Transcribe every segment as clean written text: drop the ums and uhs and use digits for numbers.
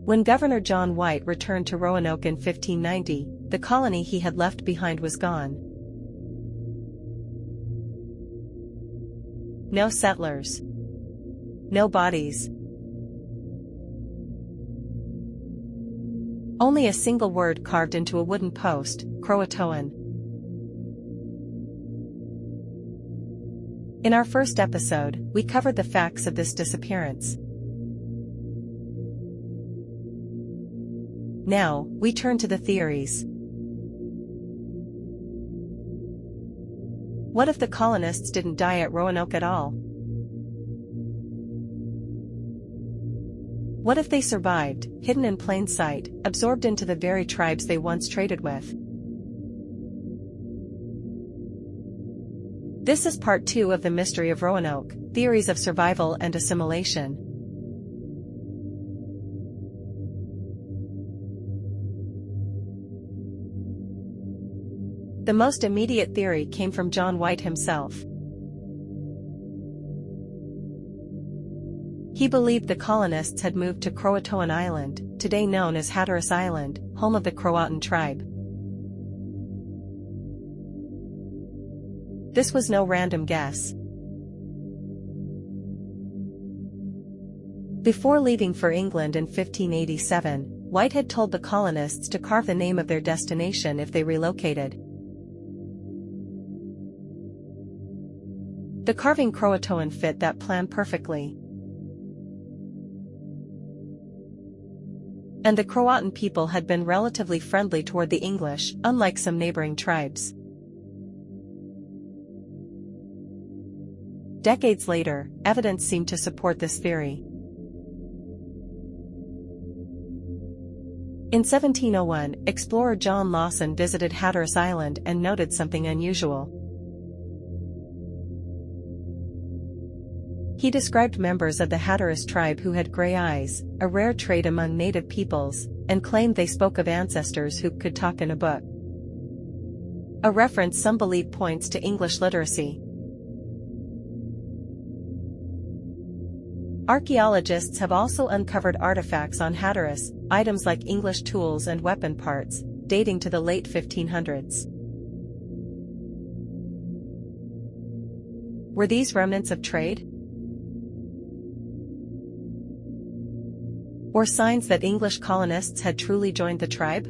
When Governor John White returned to Roanoke in 1590, the colony he had left behind was gone. No settlers. No bodies. Only a single word carved into a wooden post, Croatoan. In our first episode, we covered the facts of this disappearance. Now, we turn to the theories. What if the colonists didn't die at Roanoke at all? What if they survived, hidden in plain sight, absorbed into the very tribes they once traded with? This is part 2 of the mystery of Roanoke, theories of survival and assimilation. The most immediate theory came from John White himself. He believed the colonists had moved to Croatoan Island, today known as Hatteras Island, home of the Croatoan tribe. This was no random guess. Before leaving for England in 1587, White had told the colonists to carve the name of their destination if they relocated. The carving Croatoan fit that plan perfectly. And the Croatoan people had been relatively friendly toward the English, unlike some neighboring tribes. Decades later, evidence seemed to support this theory. In 1701, explorer John Lawson visited Hatteras Island and noted something unusual. He described members of the Hatteras tribe who had gray eyes, a rare trait among native peoples, and claimed they spoke of ancestors who could talk in a book. A reference some believe points to English literacy. Archaeologists have also uncovered artifacts on Hatteras, items like English tools and weapon parts, dating to the late 1500s. Were these remnants of trade? Or signs that English colonists had truly joined the tribe?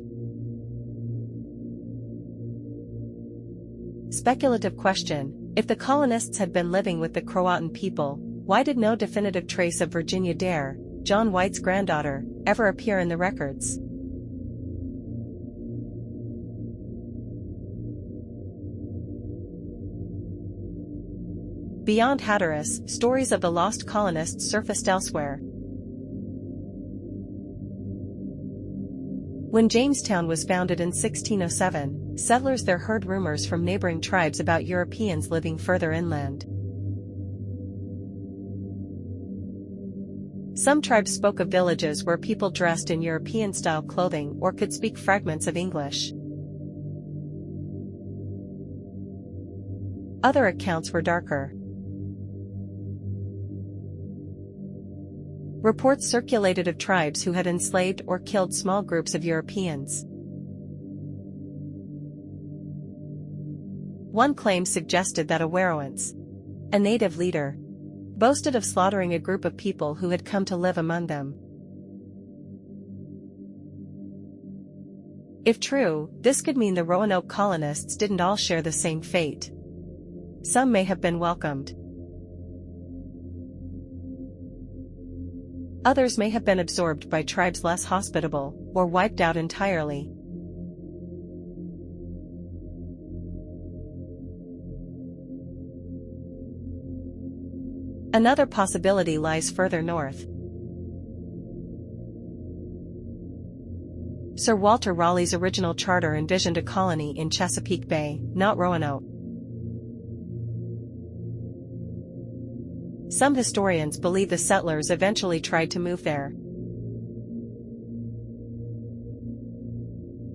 Speculative question: if the colonists had been living with the Croatoan people, why did no definitive trace of Virginia Dare, John White's granddaughter, ever appear in the records? Beyond Hatteras, stories of the lost colonists surfaced elsewhere. When Jamestown was founded in 1607, settlers there heard rumors from neighboring tribes about Europeans living further inland. Some tribes spoke of villages where people dressed in European-style clothing or could speak fragments of English. Other accounts were darker. Reports circulated of tribes who had enslaved or killed small groups of Europeans. One claim suggested that a Werowance, a native leader, boasted of slaughtering a group of people who had come to live among them. If true, this could mean the Roanoke colonists didn't all share the same fate. Some may have been welcomed. Others may have been absorbed by tribes less hospitable, or wiped out entirely. Another possibility lies further north. Sir Walter Raleigh's original charter envisioned a colony in Chesapeake Bay, not Roanoke. Some historians believe the settlers eventually tried to move there.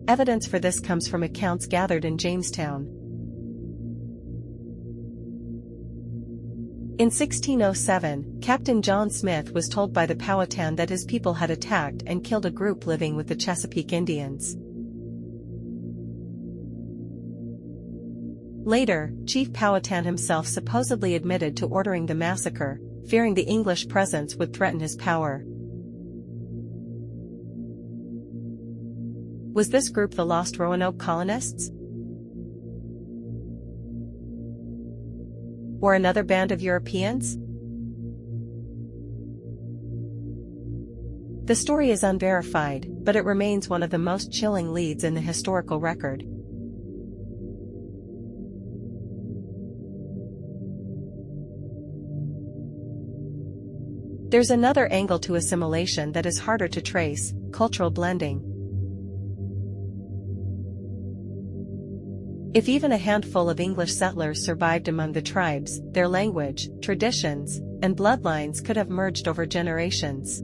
Evidence for this comes from accounts gathered in Jamestown. In 1607, Captain John Smith was told by the Powhatan that his people had attacked and killed a group living with the Chesapeake Indians. Later, Chief Powhatan himself supposedly admitted to ordering the massacre, fearing the English presence would threaten his power. Was this group the lost Roanoke colonists? Or another band of Europeans? The story is unverified, but it remains one of the most chilling leads in the historical record. There's another angle to assimilation that is harder to trace: cultural blending. If even a handful of English settlers survived among the tribes, their language, traditions, and bloodlines could have merged over generations.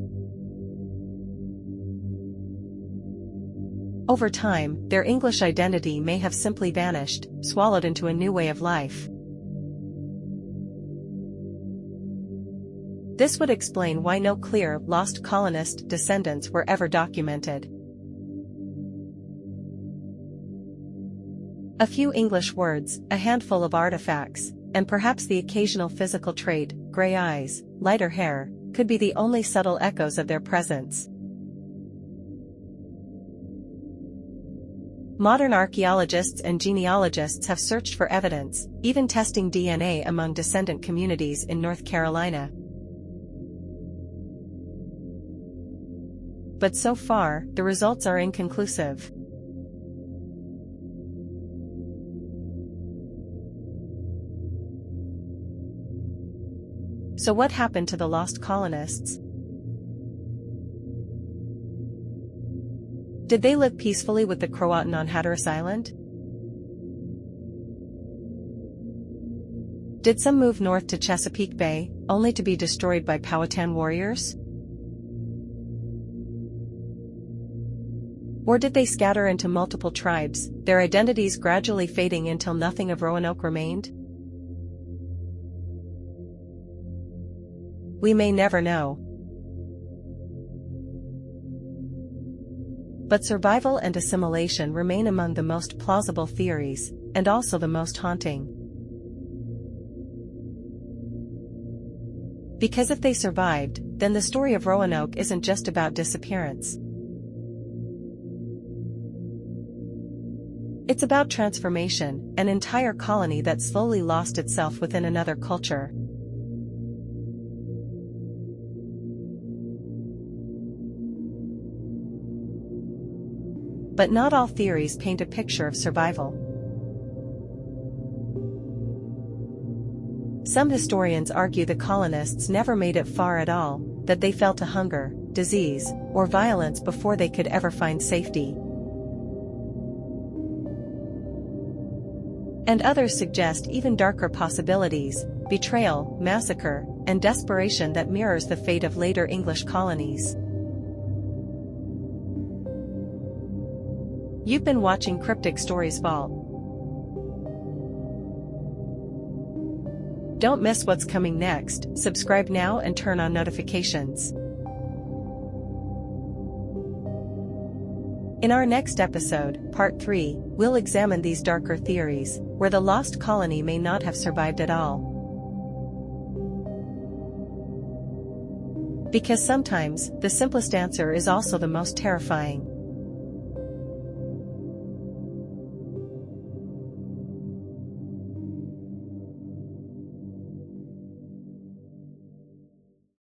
Over time, their English identity may have simply vanished, swallowed into a new way of life. This would explain why no clear, lost colonist descendants were ever documented. A few English words, a handful of artifacts, and perhaps the occasional physical trait, gray eyes, lighter hair, could be the only subtle echoes of their presence. Modern archaeologists and genealogists have searched for evidence, even testing DNA among descendant communities in North Carolina. But so far, the results are inconclusive. So what happened to the lost colonists? Did they live peacefully with the Croatoan on Hatteras Island? Did some move north to Chesapeake Bay, only to be destroyed by Powhatan warriors? Or did they scatter into multiple tribes, their identities gradually fading until nothing of Roanoke remained? We may never know. But survival and assimilation remain among the most plausible theories, and also the most haunting. Because if they survived, then the story of Roanoke isn't just about disappearance. It's about transformation, an entire colony that slowly lost itself within another culture. But not all theories paint a picture of survival. Some historians argue the colonists never made it far at all, that they fell to hunger, disease, or violence before they could ever find safety. And others suggest even darker possibilities: betrayal, massacre, and desperation that mirrors the fate of later English colonies. You've been watching Cryptic Stories Vault. Don't miss what's coming next. Subscribe now and turn on notifications. In our next episode, Part 3, we'll examine these darker theories, where the lost colony may not have survived at all. Because sometimes, the simplest answer is also the most terrifying.